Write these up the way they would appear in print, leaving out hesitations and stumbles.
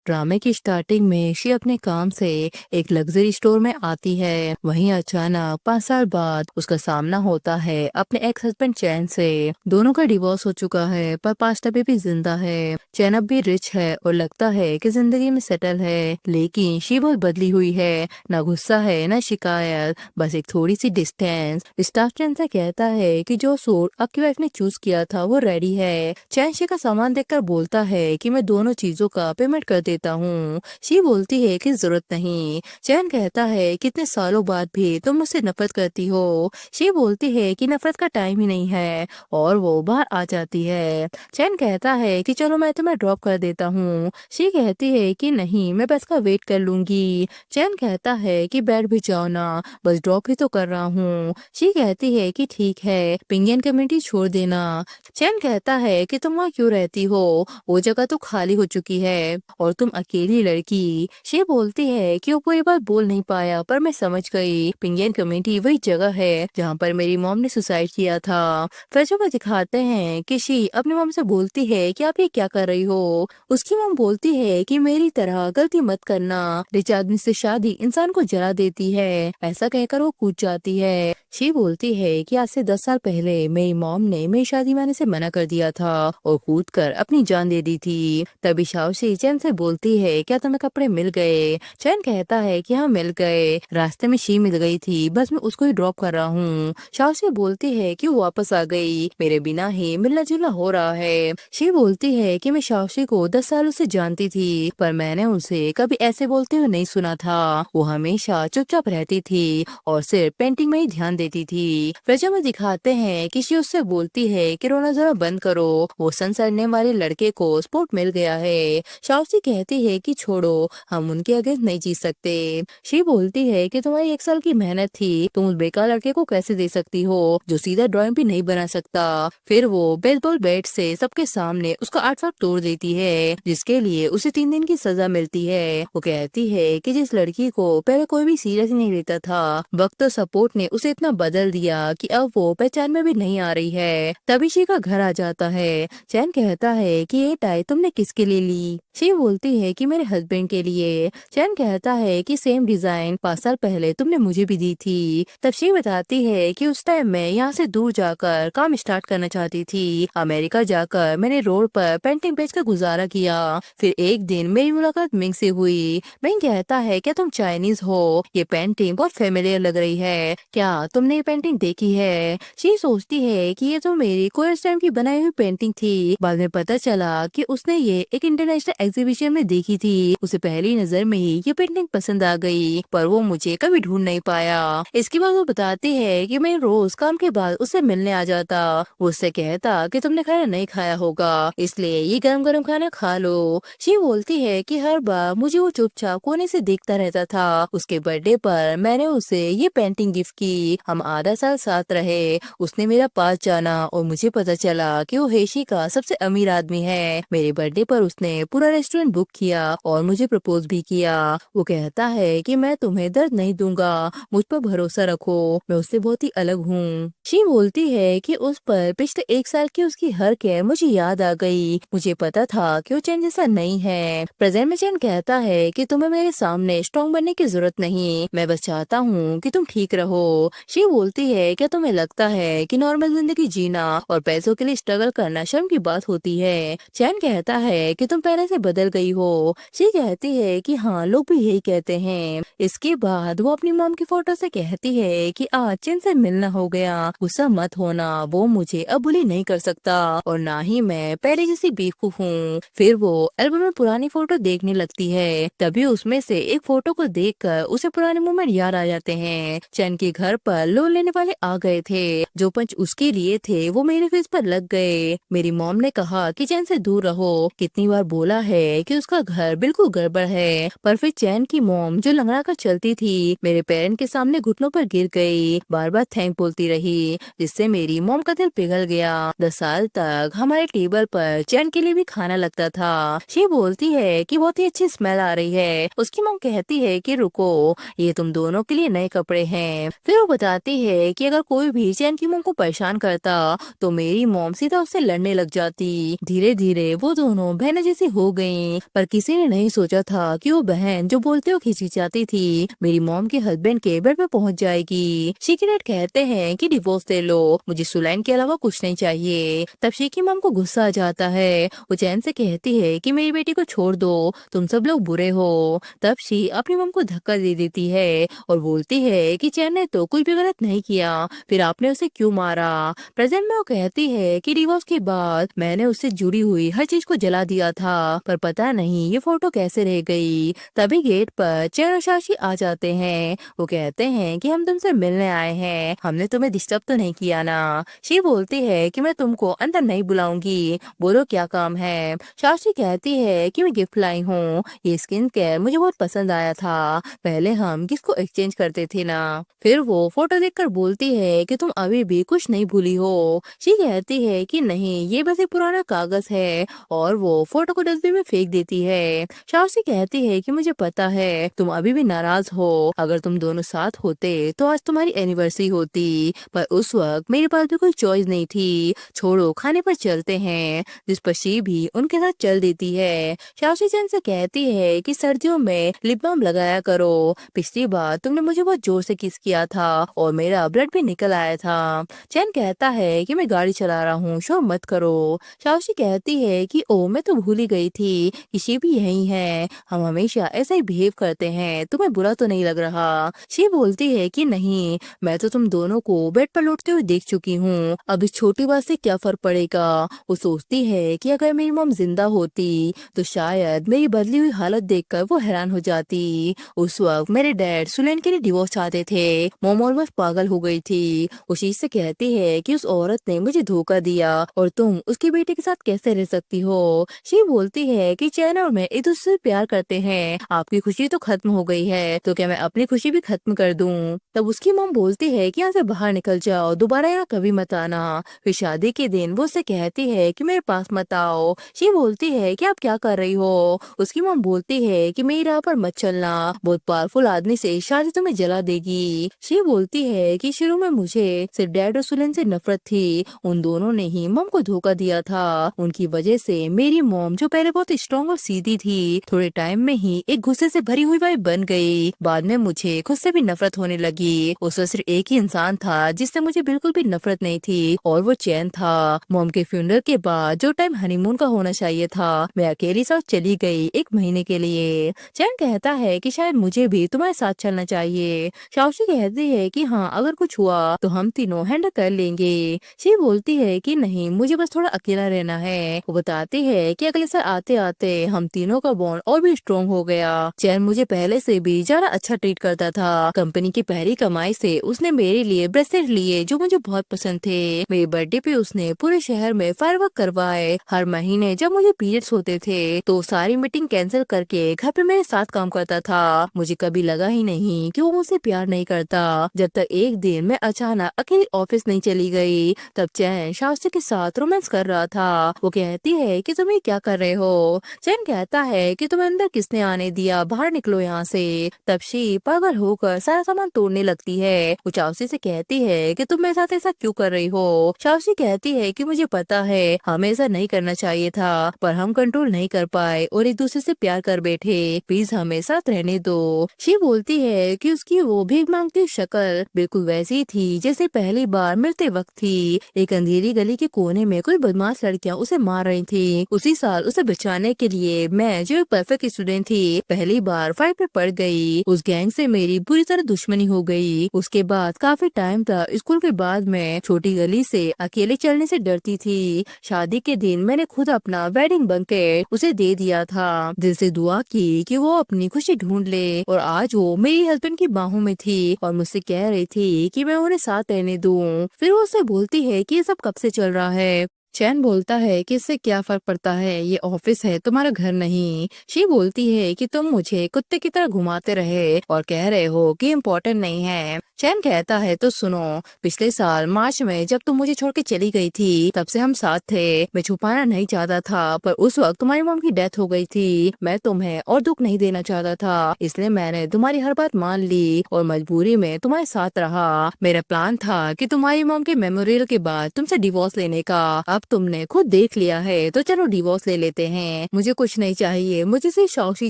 ड्रामे की स्टार्टिंग में शी अपने काम से एक लग्जरी स्टोर में आती है। वहीं अचानक 5 साल बाद उसका सामना होता है अपने एक्स हस्बैंड चैन से। दोनों का डिवोर्स हो चुका है पर पास्ट अभी भी जिंदा है। चैन अब भी रिच है और लगता है कि जिंदगी में सेटल है, लेकिन शी बहुत बदली हुई है। ना गुस्सा है ना शिकायत, बस एक थोड़ी सी डिस्टेंस। स्टाफ चैन से कहता है कि जो सूट आपकी वाइफ ने चूज किया था वो रेडी है। चैन शी का सामान देखकर बोलता है कि मैं दोनों चीजों का पेमेंट कर देता हूँ। शी बोलती है कि जरूरत नहीं। चैन कहता है कितने सालों बाद भी तुम मुझसे नफरत करती हो। शी बोलती है कि नफरत का टाइम ही नहीं है और वो बाहर आ जाती है। चैन कहता है कि चलो मैं तुम्हें ड्रॉप कर देता हूँ। शी कहती है कि नहीं, मैं बस का वेट कर लूंगी। चैन कहता है कि बैठ भी जाओ ना, बस ड्रॉप ही तो कर रहा हूँ। शी कहती है कि ठीक है, पिंगियन कम्युनिटी छोड़ देना। चैन कहता है कि तुम वहाँ क्यों रहती हो, वो जगह तो खाली हो चुकी है और तुम अकेली लड़की। शी बोलती है कि वो पूरी बात बोल नहीं पाया पर मैं समझ गई। पिंगियन कम्युनिटी वही जगह है जहाँ पर मेरी मॉम ने सुसाइड किया था। फिर जब वो दिखाते हैं कि शी अपनी मॉम से बोलती है कि आप ये क्या कर रही हो। उसकी मॉम बोलती है कि मेरी तरह गलती मत करना, रिच आदमी से शादी इंसान को जला देती है। ऐसा कहकर वो कूद जाती है। शी बोलती है कि आज से 10 साल पहले मेरी मॉम ने मेरी शादी में आने से मना कर दिया था और कूद कर अपनी जान दे दी थी। तभी शाओशी चैन से बोलती है क्या तुम्हें कपड़े मिल गए। चैन कहता है कि हाँ मिल गए, रास्ते में शी मिल गई थी, बस मैं उसको ही ड्रॉप कर रहा हूँ। शाओशी बोलती है कि वो वापस आ गई, मेरे बिना ही मिलना जुलना हो रहा है। शी बोलती है कि मैं शाओशी को 10 सालों से जानती थी पर मैंने उसे कभी ऐसे बोलते हुए नहीं सुना था। वो हमेशा चुपचाप रहती थी और सिर्फ पेंटिंग में ही ध्यान देती थी। फिर जब वो दिखाते हैं कि शी उससे बोलती है कि रोना जरा बंद करो, वो सन सड़ने वाले लड़के को स्पोर्ट मिल गया है। शाओशी कहती है कि छोड़ो, हम उनके अगेंस्ट नहीं जीत सकते। शी बोलती है कि तुम्हारी 1 साल की मेहनत थी, तुम उस बेकार लड़के को कैसे दे सकती हो जो सीधा ड्राइंग भी नहीं बना सकता। फिर वो बेसबॉल बैट से सबके सामने उसका आर्टवर्क तोड़ देती है जिसके लिए उसे 3 दिन की सजा मिलती है। वो कहती है कि जिस लड़की को पहले कोई भी सीरियस नहीं लेता था, वक्त और सपोर्ट ने उसे इतना बदल दिया कि अब वो पहचान में भी नहीं आ रही है। तभी शी का घर आ जाता है। चैन कहता है कि ये टाई तुमने किसके लिए ली। शी बोलती है कि मेरे हस्बैंड के लिए। चैन कहता है कि सेम डिजाइन 5 साल पहले तुमने मुझे भी दी थी। तब शी बताती है कि उस टाइम मैं यहाँ से दूर जाकर काम स्टार्ट करना चाहती थी। अमेरिका जाकर मैंने रोड पर पेंटिंग बेचकर गुजारा किया। फिर एक दिन मेरी मुलाकात मिंग से हुई। मिंग कहता है क्या तुम चाइनीज हो, ये पेंटिंग बहुत फेमिलियर लग रही है, क्या तुमने ये पेंटिंग देखी है। शी सोचती है कि ये तो मेरी कोर्स टाइम की बनाई हुई पेंटिंग थी। बाद में पता चला कि उसने ये एक इंटरनेशनल एग्जीबिशन में देखी थी। उसे पहली नजर में ही ये पेंटिंग पसंद आ गई पर वो मुझे कभी ढूंढ नहीं पाया। इसके बाद वो बताती है कि मैं रोज काम के बाद उससे मिलने आ जाता। वो उससे कहता कि तुमने खाना नहीं खाया होगा इसलिए ये गरम गरम खाना खा लो। शी बोलती है कि हर बार मुझे वो चुपचाप कोने से देखता रहता था। उसके बर्थडे पर मैंने उसे ये पेंटिंग गिफ्ट की। हम आधा साल साथ रहे, उसने मेरा पास जाना और मुझे पता चला कि वो हेशी का सबसे अमीर आदमी है। मेरे बर्थडे पर उसने पूरा रेस्टोरेंट बुक किया और मुझे प्रपोज भी किया। वो कहता है कि मैं तुम्हें दर्द नहीं दूंगा, मुझ पर भरोसा रखो, मैं उससे बहुत ही अलग हूँ। शी बोलती है कि उस पर पिछले 1 साल की उसकी हर केयर मुझे याद आ गई। मुझे पता था कि वो चैन जैसा नहीं है। प्रेजेंट में चैन कहता है कि तुम्हें मेरे सामने स्ट्रॉन्ग बनने की जरूरत नहीं, मैं बस चाहता हूँ कि तुम ठीक रहो। शी बोलती है क्या तुम्हें लगता है कि नॉर्मल जिंदगी जीना और पैसों के लिए स्ट्रगल करना शर्म की बात होती है। चैन कहता है कि तुम पहले से बदल गई हो। शी कहती है कि हाँ, लोग भी यही कहते हैं। इसके बाद वो अपनी मॉम की फोटो से कहती है कि आज चैन से मिलना हो गया, गुस्सा मत होना, वो मुझे अब बुली नहीं कर सकता और ना ही मैं पहले जैसी बेवकूफ हूँ। फिर वो एल्बम में पुरानी फोटो देखने लगती है। तभी उसमें से एक फोटो को देखकर उसे पुराने मोमेंट याद आ जाते हैं। चैन के घर पर लोन लेने वाले आ गए थे। जो पंच उसके लिए थे वो मेरे फेस पर लग गए। मेरी मॉम ने कहा कि चैन से दूर रहो। कितनी बार बोला है कि उसका घर बिल्कुल गड़बड़ है, पर फिर चैन की मॉम जो लंगड़ा कर चलती थी मेरे पेरेंट के सामने घुटनों पर गिर गई, बार बार थैंक बोलती रही, जिससे मेरी मॉम का दिल पिघल गया। 10 साल तक हमारे टेबल पर चैन के लिए भी खाना लगता था। शी बोलती है कि बहुत ही अच्छी स्मेल आ रही है। उसकी मॉम कहती है कि रुको, ये तुम दोनों के लिए नए कपड़े हैं। फिर वो बताती है कि अगर कोई भी चैन की मॉम को परेशान करता तो मेरी मॉम सीधा उससे लड़ने लग जाती। धीरे धीरे वो दोनों बहनें जैसी हो गईं। पर किसी ने नहीं सोचा था कि वो बहन जो बोलते हुए खिंचाती थी मेरी मॉम के हस्बैंड के बेड पे पहुंच जाएगी। शीकी डैड कहते हैं कि डिवोर्स ले लो, मुझे सुलैन के अलावा कुछ नहीं चाहिए। तब शीकी मॉम को गुस्सा आ जाता है। वो चैन से कहती है कि मेरी बेटी को छोड़ दो, तुम सब लोग बुरे हो। तब शी अपनी मॉम को धक्का दे देती है और बोलती है कि चैन ने तो कुछ भी गलत नहीं किया, फिर आपने उसे क्यों मारा। प्रेजेंट में वो कहती है कि डिवोर्स के बाद मैंने उससे जुड़ी हुई हर चीज को जला दिया था, पर पता नहीं ये फोटो कैसे रह गई। तभी गेट पर चैन और शाशी आ जाते हैं। वो कहते हैं कि हम तुमसे मिलने आए हैं, हमने तुम्हें डिस्टर्ब तो नहीं किया ना। शी बोलती है कि मैं तुमको अंदर नहीं बुलाऊंगी, बोलो क्या काम है। शाशी कहती है कि मैं गिफ्ट लाई हूँ, ये स्किन केयर मुझे बहुत पसंद आया था, पहले हम किसको एक्सचेंज करते थे ना। फिर वो फोटो देखकर बोलती है कि तुम अभी भी कुछ नहीं भूली हो। शी कहती है कि नहीं, ये बस एक पुराना कागज है, और वो फोटो को डस्टबिन में फेंक देती है। शाशी कहती है कि मुझे पता है तुम अभी भी नाराज हो, अगर तुम दोनों साथ होते तो आज तुम्हारी एनिवर्सरी होती, पर उस वक्त मेरे पास भी कोई चॉइस नहीं थी, छोड़ो खाने पर चलते हैं। जिस पर शी भी उनके साथ चल देती है। शाशी चैन से कहती है कि सर्दियों में लिप बाम लगाया करो, पिछली बार तुमने मुझे बहुत जोर से किस किया था और मेरा ब्लड भी निकल आया था। चैन कहता है कि मैं गाड़ी चला रहा हूँ, शोर मत करो। शाशी कहती है कि ओ मैं तो भूल ही गई थी कि शी भी यही है, हम हमेशा ऐसा ही बिहेव करते हैं, तुम्हें बुरा तो नहीं लग रहा। शी बोलती है कि नहीं, मैं तो तुम दोनों को बेड पर लौटते हुए देख चुकी हूँ, अब इस छोटी बात से क्या फर्क पड़ेगा। वो सोचती है कि अगर मेरी मॉम जिंदा होती तो शायद मेरी बदली हुई हालत देखकर वो हैरान हो जाती। उस वक्त मेरे डैड सुलेन के लिए डिवोर्स चाहते थे, मॉम ऑलमोस्ट पागल हो गई थी। वो शीश से कहती है कि उस औरत ने मुझे धोखा दिया और तुम उसके बेटे के साथ कैसे रह सकती हो। शी बोलती है कि चैन और मैं एक दूसरे से प्यार करते हैं, आपकी खुशी तो खत्म हो गई है, तो क्या मैं अपनी खुशी भी खत्म कर दूं। तब उसकी मॉम बोलती है कि यहाँ से बाहर निकल जाओ, दोबारा यहाँ कभी मत आना। फिर शादी के दिन वो उससे कहती है कि मेरे पास मत आओ। शी बोलती है कि आप क्या कर रही हो। उसकी मॉम बोलती है कि मेरी राह पर मत चलना, बहुत पावरफुल आदमी से शादी तुम्हें जला देगी। शी बोलती है कि शुरू में मुझे सिर्फ डैड और सुलेन से नफरत थी, उन दोनों ने ही मॉम को धोखा दिया था, उनकी वजह से मेरी मॉम जो पहले बहुत स्ट्रॉन्ग और सीधी थी, थोड़े टाइम में ही एक गुस्से से भरी हुई वाइफ बन गई। बाद में मुझे खुद से भी नफरत होने लगी। उस वक्त सिर्फ एक ही इंसान था जिससे मुझे बिल्कुल भी नफरत नहीं थी, और वो चैन था। मॉम के फ्यूनरल के बाद जो टाइम हनीमून का होना चाहिए था, मैं अकेली साथ चली गई 1 महीने के लिए। चैन कहता है कि शायद मुझे भी तुम्हारे साथ चलना चाहिए। शाओशी कहती है कि हाँ, अगर कुछ हुआ तो हम तीनों हैंडल कर लेंगे। शी बोलती है कि नहीं, मुझे बस थोड़ा अकेला रहना है। वो बताती है कि अगले साल आते आते हम तीनों का बॉन्ड और भी स्ट्रॉन्ग हो गया। चैन मुझे पहले से भी ज्यादा अच्छा ट्रीट करता था। कंपनी की पहली कमाई से उसने मेरे लिए ब्रेसलेट लिए जो मुझे बहुत पसंद थे। मेरे बर्थडे पे उसने पूरे शहर में फायरवर्क करवाए। हर महीने जब मुझे पीरियड्स होते थे तो सारी मीटिंग कैंसिल करके घर पे मेरे साथ काम करता था। मुझे कभी लगा ही नहीं कि वो मुझसे प्यार नहीं करता, जब तक एक दिन मैं अचानक अकेली ऑफिस नहीं चली गई। तब चैन शास्त्री के साथ रोमांस कर रहा था। वो कहती है कि तुम ये क्या कर रहे हो। चैन कहता है कि तुम्हें अंदर किसने आने दिया, बाहर निकलो यहाँ से। तब शी पागल होकर सारा सामान तोड़ने लगती है। वो चाउसी से कहती है कि तुम मेरे साथ ऐसा क्यों कर रही हो। चाउसी कहती है कि मुझे पता है हमें ऐसा नहीं करना चाहिए था, पर हम कंट्रोल नहीं कर पाए और एक दूसरे से प्यार कर बैठे, प्लीज हमें साथ रहने दो। शी बोलती है कि उसकी वो भीख मांगती शक्ल बिल्कुल वैसी थी जैसे पहली बार मिलते वक्त थी। एक अंधेरी गली के कोने में कुछ बदमाश लड़कियां उसे मार रही थी। उसी साल उसे बचाने के लिए मैं जो एक परफेक्ट स्टूडेंट थी पहली बार फाइट में पड़ गई। उस गैंग से मेरी बुरी तरह दुश्मनी हो गई। उसके बाद काफी टाइम तक स्कूल के बाद मैं छोटी गली से अकेले चलने से डरती थी। शादी के दिन मैंने खुद अपना वेडिंग बंकेट उसे दे दिया था, दिल से दुआ की कि वो अपनी खुशी ढूंढ ले। और आज वो मेरी हस्बैंड की बाहों में थी और मुझसे कह रही थी कि मैं उन्हें साथ रहने दूं। फिर वो उससे बोलती है कि ये सब कब से चल रहा है। चैन बोलता है कि इससे क्या फर्क पड़ता है, ये ऑफिस है, तुम्हारा घर नहीं। शी बोलती है कि तुम मुझे कुत्ते की तरह घुमाते रहे और कह रहे हो कि इम्पोर्टेंट नहीं है। चैन कहता है तो सुनो, पिछले साल मार्च में जब तुम मुझे छोड़ के चली गई थी तब से हम साथ थे। मैं छुपाना नहीं चाहता था, पर उस वक्त तुम्हारी मॉम की डेथ हो गई थी। मैं तुम्हें और दुख नहीं देना चाहता था, इसलिए मैंने तुम्हारी हर बात मान ली और मजबूरी में तुम्हारे साथ रहा। मेरा प्लान था कि तुम्हारी मॉम के मेमोरियल के बाद तुमसे डिवोर्स लेने का। अब तुमने खुद देख लिया है तो चलो डिवोर्स ले लेते हैं, मुझे कुछ नहीं चाहिए, मुझे सिर्फ शाओशी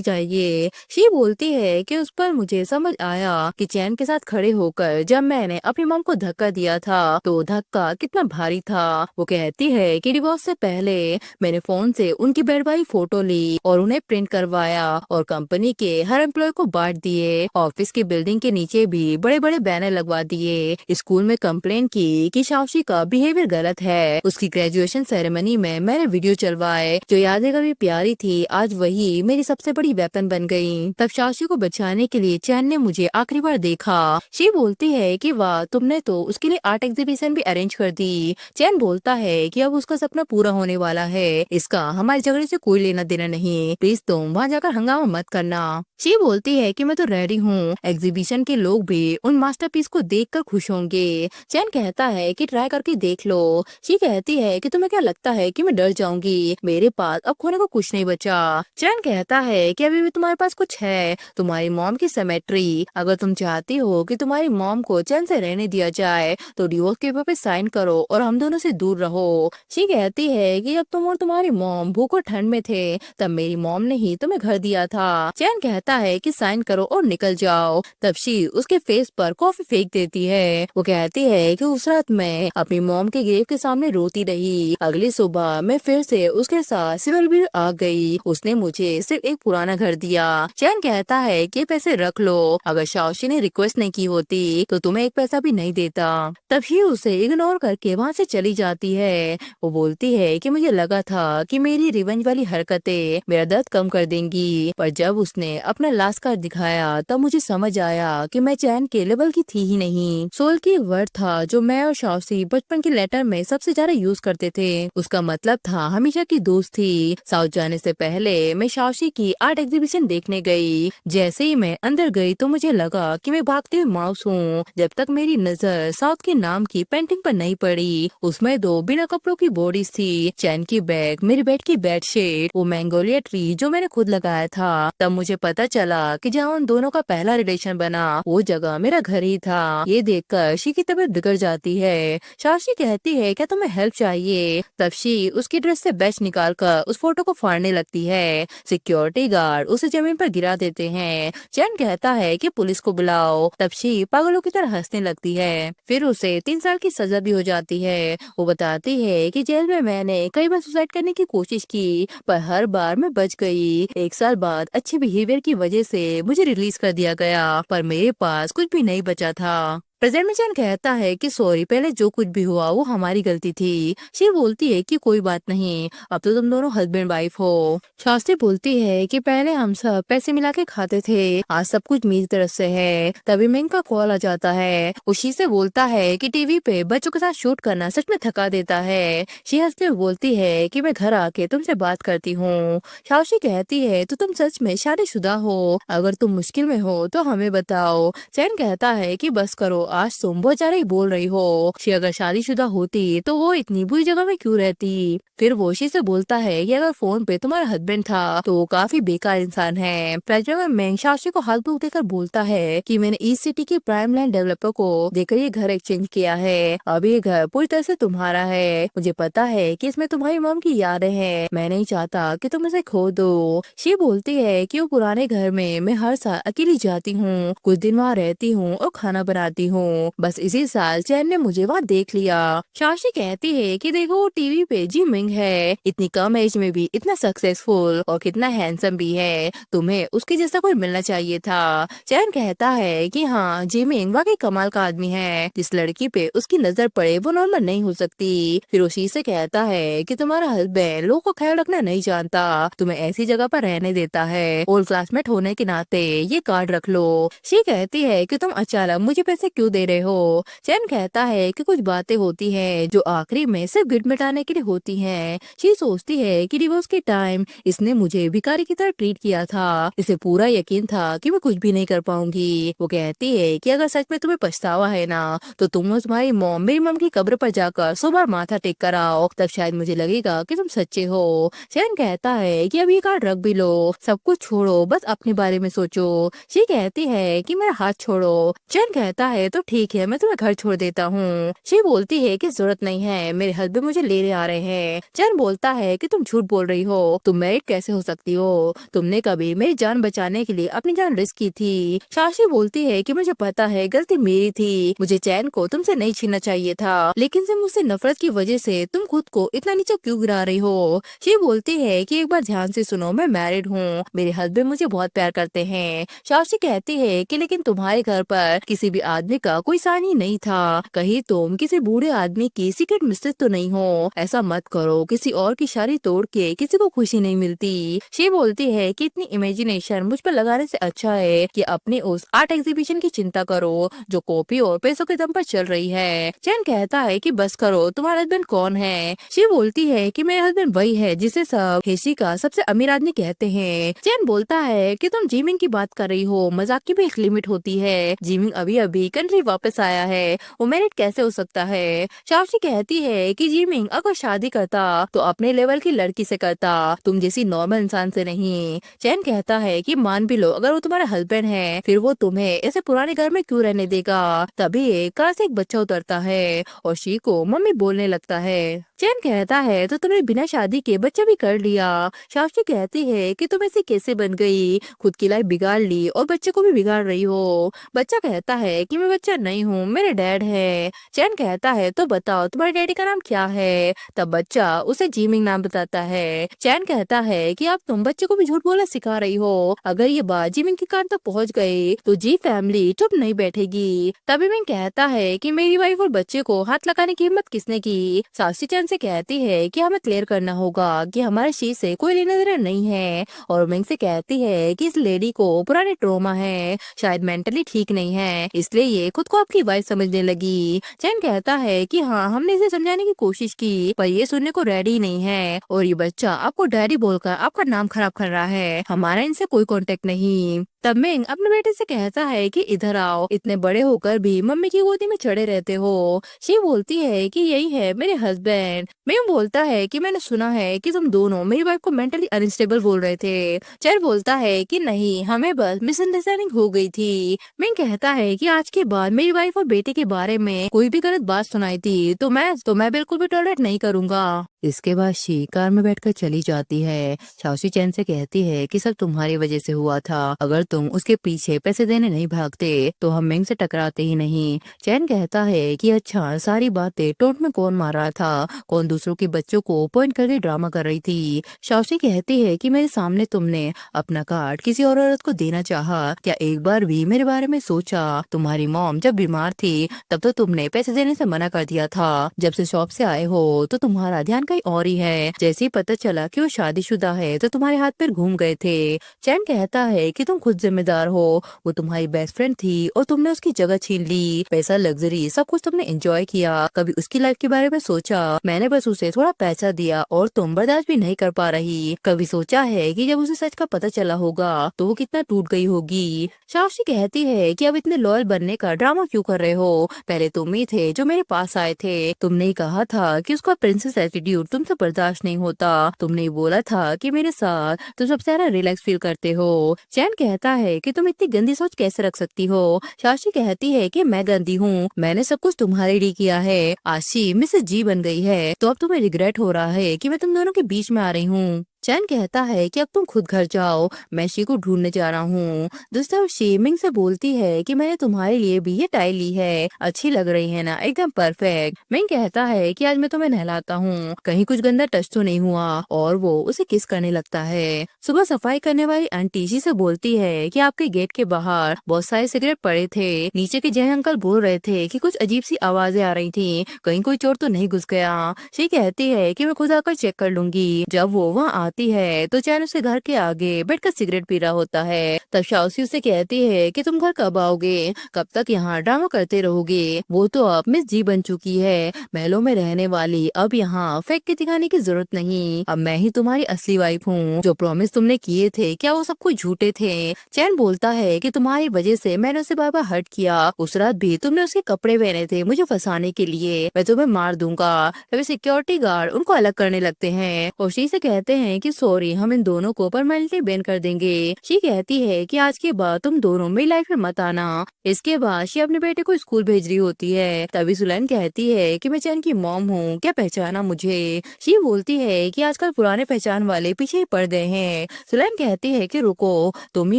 चाहिए। शी बोलती है कि उस पर मुझे समझ आया कि चैन के साथ खड़े होकर जब मैंने अपनी मॉम को धक्का दिया था तो धक्का कितना भारी था। वो कहती है कि डिवोर्स से पहले मैंने फोन से उनकी बेड वाली फोटो ली और उन्हें प्रिंट करवाया और कंपनी के हर एम्प्लॉय को बांट दिए। ऑफिस की बिल्डिंग के नीचे भी बड़े बड़े बैनर लगवा दिए। स्कूल में कंप्लेन की कि शाओशी का बिहेवियर गलत है। उसकी ग्रेजुएशन सेरेमनी में मैंने वीडियो चलवाए जो यादें कभी प्यारी थी आज वही मेरी सबसे बड़ी वेपन बन गई। तब शाओशी को बचाने के लिए चैन ने मुझे आखिरी बार देखा। शी बोलती है कि वाह, तुमने तो उसके लिए आर्ट एग्जीबिशन भी अरेंज कर दी। चैन बोलता है कि अब उसका सपना पूरा होने वाला है, इसका हमारे झगड़े से कोई लेना देना नहीं, प्लीज तुम वहाँ जाकर हंगामा मत करना। शी बोलती है कि मैं तो रेडी हूँ, एग्जीबिशन के लोग भी उन मास्टरपीस को देखकर खुश होंगे। चैन कहता है कि ट्राई करके देख लो। शी कहती है कि तुम्हें क्या लगता है कि मैं डर जाऊंगी, मेरे पास अब खोने को कुछ नहीं बचा। चैन कहता है कि अभी भी तुम्हारे पास कुछ है, तुम्हारी मॉम की सेमेट्री। अगर तुम चाहती हो कि तुम्हारी मॉम को चैन से रहने दिया जाए तो डिवोर्स पेपर पे साइन करो और हम दोनों से दूर रहो। शी कहती है कि जब तुम और तुम्हारी मॉम भूख और ठंड में थे तब मेरी मॉम ने ही तुम्हें घर दिया था। चैन कहता है कि साइन करो और निकल जाओ। तब शी उसके फेस पर कॉफी फेंक देती है। वो कहती है कि उस रात मैं अपनी मॉम के ग्रेव के सामने रोती रही। अगली सुबह मैं फिर से उसके साथ सिविल भी आ गई। उसने मुझे सिर्फ एक पुराना घर दिया। चैन कहता है कि पैसे रख लो, अगर शाओशी ने रिक्वेस्ट नहीं की होती तो तुम्हें एक पैसा भी नहीं देता। तब ही उसे इग्नोर करके वहाँ से चली जाती है। वो बोलती है कि मुझे लगा था कि मेरी रिवेंज वाली हरकतें मेरा दर्द कम कर देंगी, पर जब उसने अपना लास्ट कार्ड दिखाया तब मुझे समझ आया कि मैं चैन के लेवल की थी ही नहीं। सोल की वर्ड था जो मैं और शाओशी बचपन के लेटर में सबसे ज्यादा यूज करते थे। उसका मतलब था हमेशा की दोस्त थी। साउथ जाने से पहले मैं शाओशी की आर्ट एग्जीबिशन देखने गई। जैसे ही मैं अंदर गई तो मुझे लगा कि मैं भागती हुई माउस हूँ, जब तक मेरी नजर साउथ के नाम की पेंटिंग पर नहीं पड़ी। उसमें दो बिना कपड़ों की बॉडीज थी, चैन की बैग, मेरी बेड की बेडशीट, वो मैंगोलिया ट्री जो मैंने खुद लगाया था। तब मुझे पता चला कि जहाँ उन दोनों का पहला रिलेशन बना वो जगह मेरा घर ही था। ये देखकर शी की तबीयत बिगड़ जाती है। शाशी कहती है क्या तुम्हें हेल्प चाहिए? तब शी उसकी ड्रेस से बैच निकाल कर उस फोटो को फाड़ने लगती है। सिक्योरिटी गार्ड उसे जमीन पर गिरा देते हैं। चैन कहता है कि पुलिस को बुलाओ। तब शी पागलों की तरह हंसने लगती है। फिर उसे 3 साल की सजा भी हो जाती है। वो बताती है कि जेल में मैंने कई बार सुसाइड करने की कोशिश की पर हर बार मैं बच गई। 1 साल बाद अच्छे बिहेवियर की वजह से मुझे रिलीज कर दिया गया, पर मेरे पास कुछ भी नहीं बचा था। प्रेजेंट में चैन कहता है कि सॉरी, पहले जो कुछ भी हुआ वो हमारी गलती थी। शी बोलती है कि कोई बात नहीं, अब तो तुम दोनों हस्बैंड वाइफ हो। शास्त्री बोलती है कि पहले हम सब पैसे मिला के खाते थे, आज सब कुछ मेरी तरफ से है। तभी मिंग का कॉल आ जाता है। उसी से बोलता है कि टीवी पे बच्चों के साथ शूट करना सच में थका देता है। शी हंसते हुए बोलती है कि मैं घर आके तुमसे बात करती हूँ। शाओशी कहती है तो तुम सच में शादीशुदा हो? अगर तुम मुश्किल में हो तो हमें बताओ। चैन कहता है कि बस करो, आज तुम बहुत ज्यादा ही बोल रही हो। शी अगर शादीशुदा होती तो वो इतनी बुरी जगह में क्यों रहती? फिर वो शी से बोलता है कि अगर फोन पे तुम्हारा हस्बैंड था तो वो काफी बेकार इंसान है। प्रेजेंट में मैंग शाओशी को हाथ बुक देकर बोलता है कि मैंने ईस्ट सिटी के प्राइम लैंड डेवलपर को देकर ये घर एक्सचेंज किया है। अब ये घर पूरी तरह से तुम्हारा है। मुझे पता है कि इसमें तुम्हारी मॉम की यादें हैं, मैं नहीं चाहता कि तुम इसे खो दो। शी बोलती है कि वो पुराने घर में मैं हर साल अकेली जाती हूँ, कुछ दिन वहाँ रहती हूँ और खाना बनाती हूँ। बस इसी साल चैन ने मुझे वहाँ देख लिया। शाशी कहती है कि देखो टीवी पे जी मिंग है, इतनी कम एज में भी इतना सक्सेसफुल और कितना हैंडसम भी है, तुम्हें उसके जैसा कोई मिलना चाहिए था। चैन कहता है कि हाँ, जी मिंग वाकई कमाल का आदमी है, जिस लड़की पे उसकी नजर पड़े वो नॉर्मल नहीं हो सकती। फिर उसी से कहता है कि तुम्हारा हस्बैंड लोगों को ख्याल रखना नहीं जानता, तुम्हें ऐसी जगह पर रहने देता है, ओल्ड क्लासमेट होने के नाते ये कार्ड रख लो। शी कहती है कि तुम अचानक मुझे पैसे क्यों दे रहे हो? चैन कहता है कि कुछ बातें होती हैं जो आखिरी में सिर्फ गिल्ट मिटाने के लिए होती हैं। शी सोचती है कि डिवोर्स के टाइम इसने मुझे भिखारी की तरह ट्रीट किया था, इसे पूरा यकीन था कि मैं कुछ भी नहीं कर पाऊंगी। वो कहती है कि अगर सच में तुम्हें पछतावा है ना तो तुम और तुम्हारी मॉम मेरी मॉम की कब्र पर जाकर 100 बार माथा टेक कर आओ, तब शायद मुझे लगेगा कि तुम सच्चे हो। चैन कहता है कि अब ये कार्ड रख भी लो, सब कुछ छोड़ो, बस अपने बारे में सोचो। शी कहती है कि मेरा हाथ छोड़ो। चैन कहता है तो तो ठीक है, मैं तुम्हें घर छोड़ देता हूँ। शी बोलती है कि जरूरत नहीं है, मेरे हस्बैंड मुझे लेने आ रहे हैं। चैन बोलता है कि तुम झूठ बोल रही हो, तुम मैरिड कैसे हो सकती हो? तुमने कभी मेरी जान बचाने के लिए अपनी जान रिस्क की थी। शाशी बोलती है कि मुझे पता है गलती मेरी थी, मुझे चैन को तुमसे नहीं छीनना चाहिए था, लेकिन से मुझसे नफरत की वजह से तुम खुद को इतना नीचे क्यों गिरा रही हो? शी बोलती है कि एक बार ध्यान से सुनो, मैं मैरिड हूँ, मेरे हस्बैंड मुझे बहुत प्यार करते हैं। शाशी कहती है कि लेकिन तुम्हारे घर पर किसी भी आदमी का कोई सानी नहीं था, कहीं तुम किसी बूढ़े आदमी की सीक्रेट मिस्टेक तो नहीं हो? ऐसा मत करो, किसी और की शादी तोड़ के किसी को खुशी नहीं मिलती। शी बोलती है कि इतनी इमेजिनेशन मुझ पर लगाने से अच्छा है कि अपनी उस आर्ट एग्जीबिशन की चिंता करो जो कॉपी और पैसों के दम पर चल रही है। चैन कहता है कि बस करो, तुम्हारा हस्बैंड कौन है? शी बोलती है कि मेरा हस्बैंड वही है जिसे सब हेसी का सबसे अमीर आदमी कहते हैं। चैन बोलता है कि तुम जिमिंग की बात कर रही हो, मजाक की भी एक लिमिट होती है। जिमिंग अभी अभी कंट्री वापस आया है, वो मैरिड कैसे हो सकता है? शाओशी कहती है कि जिमिंग अगर शादी करता तो अपने लेवल की लड़की से करता, तुम जैसी नॉर्मल इंसान से नहीं। चैन कहता है कि मान भी लो अगर वो तुम्हारा हस्बैंड है, फिर वो तुम्हें ऐसे पुराने घर में क्यों रहने देगा? तभी एक कार से एक बच्चा उतरता है और शी को मम्मी बोलने लगता है। चैन कहता है तो तुमने बिना शादी के बच्चा भी कर लिया। शाओशी कहती है कि तुम ऐसी कैसे बन गई, खुद की लाइफ बिगाड़ ली और बच्चे को भी बिगाड़ रही हो। बच्चा कहता है कि मैं बच्चा नहीं हूँ, मेरे डैड है। चैन कहता है तो बताओ तुम्हारे डैडी का नाम क्या है? तब बच्चा उसे जीमिंग नाम बताता है। चैन कहता है कि अब तुम बच्चे को भी झूठ बोलना सिखा रही हो, अगर ये बात जीमिंग के कान तक पहुंच गई तो जी फैमिली चुप नहीं बैठेगी। तभी मैं कहता है कि मेरी वाइफ और बच्चे को हाथ लगाने की हिम्मत किसने की? साक्षी चैन से कहती है कि हमें क्लियर करना होगा कि हमारे शी से कोई लेना देना नहीं है, और मिंग से कहती है कि इस लेडी को पुराने ट्रोमा है, शायद मेंटली ठीक नहीं है, इसलिए ये खुद को आपकी वाइफ समझने लगी। चैन कहता है कि हाँ, हमने इसे समझाने की कोशिश की पर ये सुनने को रेडी नहीं है, और ये बच्चा आपको डैडी बोलकर आपका नाम खराब कर रहा है, हमारा इनसे कोई कांटेक्ट नहीं। तब मिंग अपने बेटे से कहता है कि इधर आओ, इतने बड़े होकर भी मम्मी की गोदी में चढ़े रहते हो। शी बोलती है कि यही है मेरे हस्बैंड। मिंग बोलता है कि मैंने सुना है कि तुम दोनों मेरी वाइफ को मेंटली अनस्टेबल बोल रहे थे। चैन बोलता है कि नहीं, हमें बस मिसअंडरस्टैंडिंग हो गई थी। मिंग कहता है कि आज के बाद मेरी वाइफ और बेटे के बारे में कोई भी गलत बात सुनाई थी तो मैं बिल्कुल भी टॉलरेट नहीं करूंगा। इसके बाद शी कार में बैठकर चली जाती है। शाओशी चैन से कहती है कि सब तुम्हारी वजह से हुआ था, अगर तुम उसके पीछे पैसे देने नहीं भागते तो हम मिंग से टकराते ही नहीं। चैन कहता है कि अच्छा, सारी बातें टोंट में कौन मार रहा था, कौन दूसरों के बच्चों को पॉइंट करके ड्रामा कर रही थी? शाओशी कहती है कि मेरे सामने तुमने अपना कार्ड किसी और औरत को देना चाहा, क्या एक बार भी मेरे बारे में सोचा? तुम्हारी मॉम जब बीमार थी तब तो तुमने पैसे देने से मना कर दिया था, जब से शॉप से आए हो तो तुम्हारा ध्यान कहीं और ही है, जैसे ही पता चला कि वो शादीशुदा है तो तुम्हारे हाथ पैर घूम गए थे। चैन कहता है कि तुम खुद जिम्मेदार हो, वो तुम्हारी बेस्ट फ्रेंड थी और तुमने उसकी जगह छीन ली, पैसा, लग्जरी, सब कुछ तुमने एंजॉय किया, कभी उसकी लाइफ के बारे में सोचा? मैंने बस उसे थोड़ा पैसा दिया और तुम बर्दाश्त भी नहीं कर पा रही, कभी सोचा है कि जब उसे सच का पता चला होगा तो वो कितना टूट गई होगी? शाओशी कहती है कि अब इतने लॉयल बनने का ड्रामा क्यों कर रहे हो, पहले तुम ही थे जो मेरे पास आए थे, तुमने ही कहा था कि उसका प्रिंसेस एटीट्यूड तुमसे बर्दाश्त नहीं होता, तुमने ही बोला था कि मेरे साथ तुम सबसे ज्यादा रिलैक्स फील करते हो। चैन कहता है कि तुम इतनी गंदी सोच कैसे रख सकती हो? शाशी कहती है कि मैं गंदी हूँ, मैंने सब कुछ तुम्हारे लिए किया है, आशी मिसेस जी बन गई है तो अब तुम्हें रिग्रेट हो रहा है कि मैं तुम दोनों के बीच में आ रही हूँ। चैन कहता है कि अब तुम खुद घर जाओ, मैं शी को ढूंढने जा रहा हूँ। दोस्तों शी मिंग से बोलती है कि मैंने तुम्हारे लिए भी ये टाई ली है, अच्छी लग रही है ना, एकदम परफेक्ट। मिंग कहता है कि आज मैं तुम्हें नहलाता हूँ, कहीं कुछ गंदा टच तो नहीं हुआ, और वो उसे किस करने लगता है। सुबह सफाई करने वाली आंटी शी से बोलती है कि आपके गेट के बाहर बहुत सारे सिगरेट पड़े थे, नीचे के जय अंकल बोल रहे थे कि कुछ अजीब सी आवाजें आ रही थी, कहीं कोई चोर तो नहीं घुस गया? शी कहती है कि मैं खुद आकर चेक कर लूंगी। जब वो वहाँ आती है तो चैन उसे घर के आगे बैठकर सिगरेट पी रहा होता है। तब शाओशी उसे कहती है कि तुम घर कब आओगे, कब तक यहाँ ड्रामा करते रहोगे? वो तो अब मिस जी बन चुकी है, महलों में रहने वाली, अब यहाँ फेंक के दिखाने की जरूरत नहीं, अब मैं ही तुम्हारी असली वाइफ हूँ, जो प्रॉमिस तुमने किए थे क्या वो सब कुछ झूठे थे? चैन बोलता है कि तुम्हारी वजह से मैंने उसे बार बार हर्ट किया, उस रात भी तुमने उसके कपड़े पहने थे मुझे फंसाने के लिए, मैं तुम्हें मार दूंगा। तभी सिक्योरिटी गार्ड उनको अलग करने लगते हैं और शी से कहते हैं कि सॉरी, हम इन दोनों को परमानेंटली बैन कर देंगे। शी कहती है कि आज के बाद तुम दोनों मेरी लाइफ में मत आना। इसके बाद शी अपने बेटे को स्कूल भेज रही होती है। तभी सुलैन कहती है कि मैं चैन की मॉम हूँ, क्या पहचाना मुझे? शी बोलती है कि आजकल पुराने पहचान वाले पीछे ही पड़ गए हैं। सुलैन कहती है कि रुको, तुम ही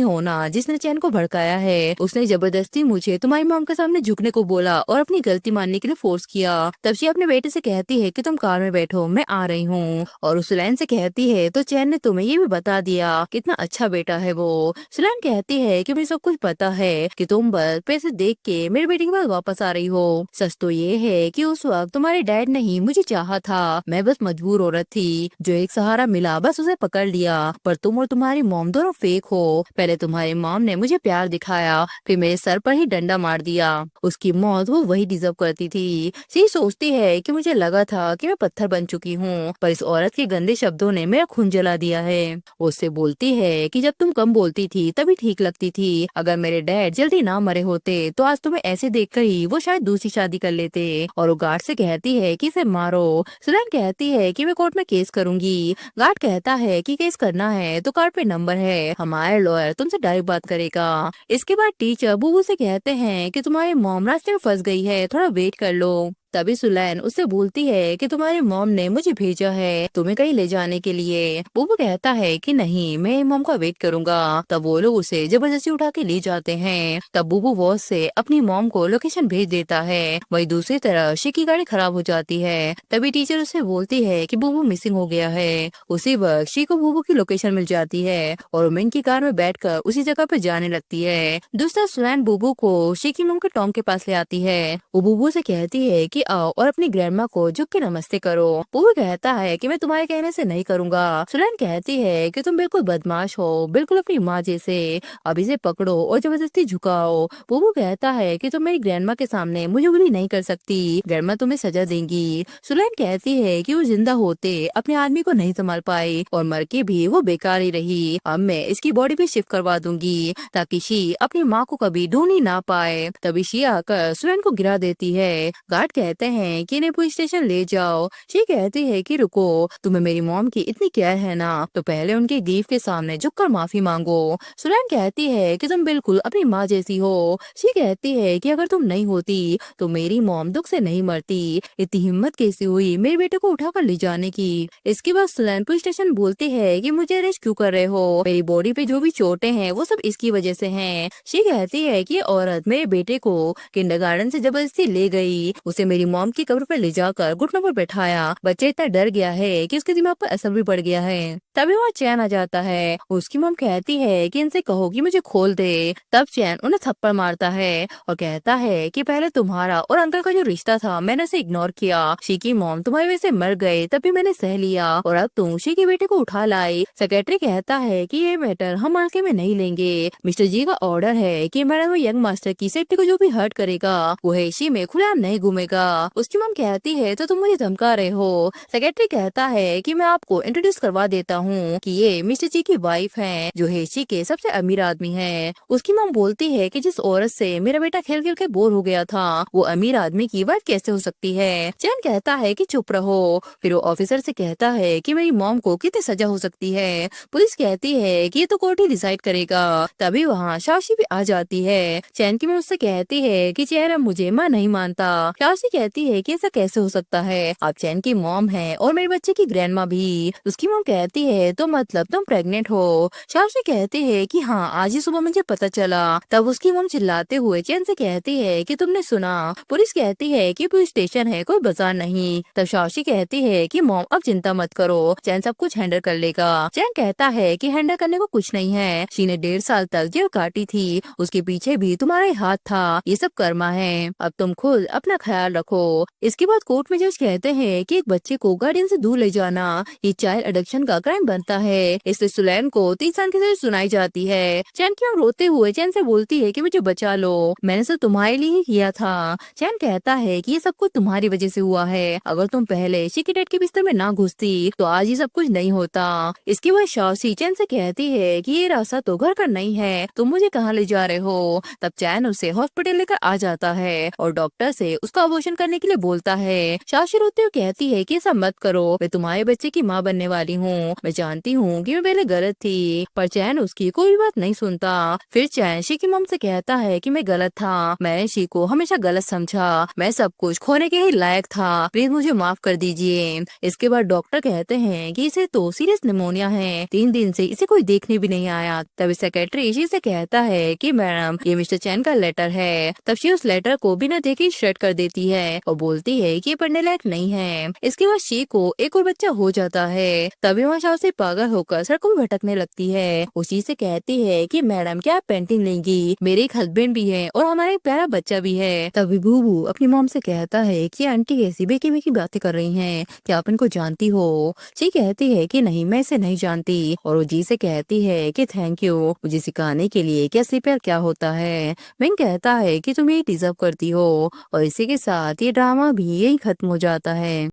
हो ना जिसने चैन को भड़काया है। उसने जबरदस्ती मुझे तुम्हारी मॉम के सामने झुकने को बोला और अपनी गलती मानने के लिए फोर्स किया। तब शी अपने बेटे से कहती है कि तुम कार में बैठो, मैं आ रही हूँ। और उस सुलैन से कहती है तो चैन ने तुम्हें ये भी बता दिया कितना अच्छा बेटा है वो। सुलैन कहती है कि मुझे सब कुछ पता है कि तुम बस पैसे देख के मेरे बेटे के पास वापस आ रही हो। सच तो ये है कि उस वक्त तुम्हारे डैड ने ही मुझे चाहा था, मैं बस मजबूर औरत थी जो एक सहारा मिला बस उसे पकड़ लिया। पर तुम और तुम्हारी मॉम दोनों फेक हो। पहले तुम्हारी मॉम ने मुझे प्यार दिखाया, फिर मेरे सर पर ही डंडा मार दिया। उसकी मौत वो वही डिजर्व करती थी। सी सोचती है कि मुझे लगा था कि मैं पत्थर बन चुकी हूँ, पर इस औरत के गंदे शब्दों ने मेरा खून जला दिया है। वो उससे बोलती है कि जब तुम कम बोलती थी तभी ठीक लगती थी। अगर मेरे डैड जल्दी ना मरे होते तो आज तुम्हें ऐसे देखकर ही वो शायद दूसरी शादी कर लेते। और वो गार्ड से कहती है कि इसे मारो। सुलैन कहती है कि मैं कोर्ट में केस करूंगी। गार्ड कहता है कि केस करना है तो कार्ड पे नंबर है, हमारे लॉयर तुमसे डायरेक्ट बात करेगा। इसके बाद टीचर बुबू से कहते हैं कि तुम्हारी मॉम रास्ते में फंस गई है, थोड़ा वेट कर लो। तभी सुलैन उससे बोलती है कि तुम्हारी मॉम ने मुझे भेजा है तुम्हें कहीं ले जाने के लिए। बुबू कहता है कि नहीं, मैं मॉम का वेट करूंगा। तब वो लोग उसे जबरदस्ती उठा के ले जाते हैं। तब बुबू वॉच से अपनी मॉम को लोकेशन भेज देता है। वही दूसरी तरफ शी की गाड़ी खराब हो जाती है। तभी टीचर उसे बोलती है कि बुबू मिसिंग हो गया है। उसी वक्त शी को बुबू की लोकेशन मिल जाती है और उमेन की कार में बैठकर उसी जगह पर जाने लगती है। दूसरा सुलैन बुबू को शी की मॉम के टोंग के पास ले आती है। वो बुबू से कहती है कि आओ और अपनी ग्रैंडमा को झुक के नमस्ते करो। बुबू कहता है कि मैं तुम्हारे कहने से नहीं करूंगा। सुलैन कहती है कि तुम बिल्कुल बदमाश हो, बिल्कुल अपनी माँ जैसे। अब इसे पकड़ो और जबरदस्ती झुकाओ। बुबू कहता है कि तुम मेरी ग्रैंडमा के सामने मुझे उंगली नहीं कर सकती, ग्रैंडमा तुम्हें सजा देंगी। सुलैन कहती है कि वो जिंदा होते अपने आदमी को नहीं संभाल पाई और मर के भी वो बेकार ही रही। अब मैं इसकी बॉडी भी शिफ्ट करवा दूंगी ताकि शी अपनी माँ को कभी ढूंढ ही ना पाए। तभी शी आकर सुलैन को गिरा देती है। गार्ड कहते हैं कि इन्हें पुलिस स्टेशन ले जाओ। शी कहती है कि रुको, तुम्हें मेरी मॉम की इतनी केयर है ना तो पहले उनके ग्रीफ के सामने झुककर माफी मांगो। सुलैन कहती है कि तुम बिल्कुल अपनी माँ जैसी हो। शी कहती है कि अगर तुम नहीं होती तो मेरी मॉम दुख से नहीं मरती। इतनी हिम्मत कैसे हुई मेरे बेटे को उठाकर ले जाने की? इसके बाद सुलैन पुलिस स्टेशन बोलती है कि मुझे अरेस्ट क्यों कर रहे हो, मेरी बॉडी पे जो भी चोटें हैं वो सब इसकी वजह से हैं। शी कहती है कि औरत मेरे बेटे को किंडरगार्टन से जबरदस्ती ले गई, उसे मेरी मॉम की कब्र पर ले जाकर घुटनों पर बैठाया। बच्चा इतना डर गया है कि उसके दिमाग पर असर भी पड़ गया है। तभी वहाँ चैन आ जाता है। उसकी मॉम कहती है कि इनसे कहो कि मुझे खोल दे। तब चैन उन्हें थप्पड़ मारता है और कहता है कि पहले तुम्हारा और अंकल का जो रिश्ता था मैंने उसे इग्नोर किया। शी की मॉम तुम्हारी वजह से मर गए तब भी मैंने सह लिया और अब तुम शी के बेटे को उठा लाई। सेक्रेटरी कहता है कि ये मैटर हम हल्के में नहीं लेंगे। मिस्टर जी का ऑर्डर है कि मैडम यंग मास्टर की सेफ्टी को जो भी हर्ट करेगा वो शी में खुलेआम नहीं घूमेगा। उसकी मॉम कहती है तो तुम मुझे धमका रहे हो। सेक्रेटरी कहता है कि मैं आपको इंट्रोड्यूस करवा देता हूँ कि ये मिस्टर जी की वाइफ हैं जो हेशी के सबसे अमीर आदमी हैं। उसकी मॉम बोलती है कि जिस औरत से मेरा बेटा खेल खेल के बोर हो गया था वो अमीर आदमी की वाइफ कैसे हो सकती है। चैन कहता है कि चुप रहो। फिर वो ऑफिसर से कहता है कि मेरी मॉम को कितनी सजा हो सकती है। पुलिस कहती है कि ये तो कोर्ट ही डिसाइड करेगा। तभी वहाँ शाशी भी आ जाती है। चैन की मॉम उससे कहती है कि चैन अब मुझे माँ नहीं मानता। शाशी कहती है कि ऐसा कैसे हो सकता है, आप चैन की मॉम है और मेरे बच्चे की ग्रैंडमा भी। उसकी मॉम कहती है तो मतलब तुम प्रेग्नेंट हो। शाशी कहती है कि हाँ, आज ही सुबह मुझे पता चला। तब उसकी मॉम चिल्लाते हुए चैन से कहती है कि तुमने सुना? पुलिस कहती है कि पुलिस स्टेशन है, कोई बाजार नहीं। तब शाशी कहती है कि मॉम अब चिंता मत करो, चैन सब कुछ हैंडल कर लेगा। चैन कहता है कि हैंडल करने को कुछ नहीं है, शी ने 1.5 साल तक जेल काटी थी, उसके पीछे भी तुम्हारा ही हाथ था, ये सब कर्मा है, अब तुम खुद अपना ख्याल रखो। इसके बाद कोर्ट में जज कहते हैं कि एक बच्चे को गार्डियन से दूर ले जाना ये चाइल्ड अडक्शन का क्राइम बनता है, इसलिए सुलैन को 30 साल की सजा सुनाई जाती है। चैन की मॉम रोते हुए चैन से बोलती है कि मुझे बचा लो, मैंने सब तुम्हारे लिए ही किया था। चैन कहता है कि ये सब कुछ तुम्हारी वजह से हुआ है, अगर तुम पहले शी के डैड के बिस्तर में ना घुसती तो आज ये सब कुछ नहीं होता। इसके बाद शाशी चैन से कहती है कि ये रास्ता तो घर का नहीं है, तुम मुझे कहाँ ले जा रहे हो। तब चैन उसे हॉस्पिटल लेकर आ जाता है और डॉक्टर से उसका अबॉर्शन ऑपरेशन करने के लिए बोलता है। शाशी रोते हुए कहती है कि ऐसा मत करो, मैं तुम्हारे बच्चे की माँ बनने वाली हूँ। मैं जानती हूँ कि मैं पहले गलत थी, पर चैन उसकी कोई बात नहीं सुनता। फिर चैन शी की मम से कहता है कि मैं गलत था, मैंने शी को हमेशा गलत समझा, मैं सब कुछ खोने के ही लायक था, प्लीज मुझे माफ कर दीजिए। इसके बाद डॉक्टर कहते हैं कि इसे तो सीरियस निमोनिया है, 3 दिन से इसे कोई देखने भी नहीं आया। तभी सेक्रेटरी शी से कहता है कि मैडम ये मिस्टर चैन का लेटर है। तब शी उस लेटर को बिना देखे श्रेड कर देती है और बोलती है कि ये पढ़ने लायक नहीं है। इसके बाद शी को एक और बच्चा हो जाता है। तभी वहाँ शाह से पागल होकर सड़कों में भटकने लगती है। उसी से कहती है कि मैडम क्या आप पेंटिंग लेंगी, मेरे एक हस्बैंड भी है और हमारा एक प्यारा बच्चा भी है। तभी बूबू अपनी मॉम से कहता है कि आंटी कैसी बेकी बेकी बातें कर रही हैं, क्या आप इनको जानती हो? शी कहती है कि नहीं, मैं इसे नहीं जानती और वो जी से कहती है कि थैंक यू मुझे सिखाने के लिए कि असली प्यार क्या होता है। विंग कहता है कि तुम ये डिजर्व करती हो और इसी के साथ ये ड्रामा भी यही खत्म हो जाता है।